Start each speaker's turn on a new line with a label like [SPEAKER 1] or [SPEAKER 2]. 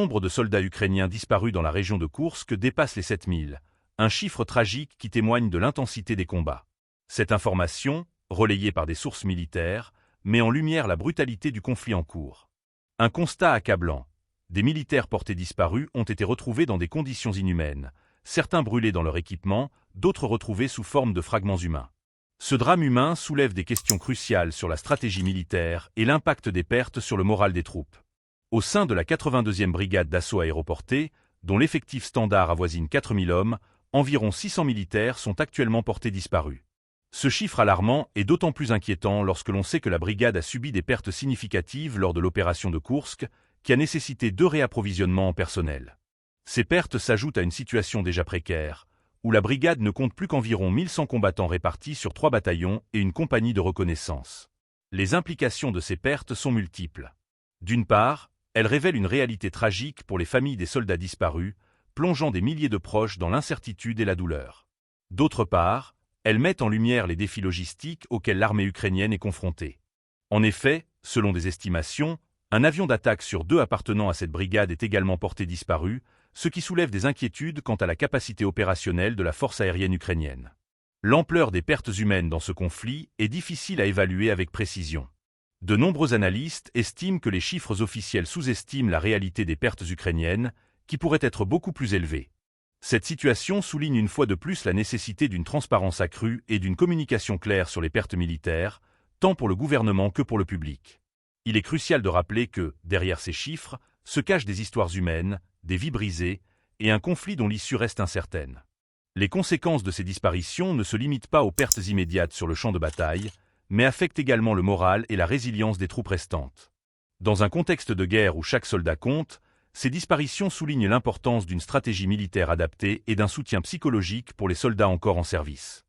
[SPEAKER 1] Le nombre de soldats ukrainiens disparus dans la région de Koursk dépasse les 7000, un chiffre tragique qui témoigne de l'intensité des combats. Cette information, relayée par des sources militaires, met en lumière la brutalité du conflit en cours. Un constat accablant. Des militaires portés disparus ont été retrouvés dans des conditions inhumaines, certains brûlés dans leur équipement, d'autres retrouvés sous forme de fragments humains. Ce drame humain soulève des questions cruciales sur la stratégie militaire et l'impact des pertes sur le moral des troupes. Au sein de la 82e brigade d'assaut aéroportée, dont l'effectif standard avoisine 4000 hommes, environ 600 militaires sont actuellement portés disparus. Ce chiffre alarmant est d'autant plus inquiétant lorsque l'on sait que la brigade a subi des pertes significatives lors de l'opération de Koursk, qui a nécessité 2 réapprovisionnements en personnel. Ces pertes s'ajoutent à une situation déjà précaire, où la brigade ne compte plus qu'environ 1100 combattants répartis sur 3 bataillons et une compagnie de reconnaissance. Les implications de ces pertes sont multiples. D'une part, elles révèlent une réalité tragique pour les familles des soldats disparus, plongeant des milliers de proches dans l'incertitude et la douleur. D'autre part, elles mettent en lumière les défis logistiques auxquels l'armée ukrainienne est confrontée. En effet, selon des estimations, un avion d'attaque sur 2 appartenant à cette brigade est également porté disparu, ce qui soulève des inquiétudes quant à la capacité opérationnelle de la force aérienne ukrainienne. L'ampleur des pertes humaines dans ce conflit est difficile à évaluer avec précision. De nombreux analystes estiment que les chiffres officiels sous-estiment la réalité des pertes ukrainiennes, qui pourraient être beaucoup plus élevées. Cette situation souligne une fois de plus la nécessité d'une transparence accrue et d'une communication claire sur les pertes militaires, tant pour le gouvernement que pour le public. Il est crucial de rappeler que, derrière ces chiffres, se cachent des histoires humaines, des vies brisées, et un conflit dont l'issue reste incertaine. Les conséquences de ces disparitions ne se limitent pas aux pertes immédiates sur le champ de bataille, mais affectent également le moral et la résilience des troupes restantes. Dans un contexte de guerre où chaque soldat compte, ces disparitions soulignent l'importance d'une stratégie militaire adaptée et d'un soutien psychologique pour les soldats encore en service.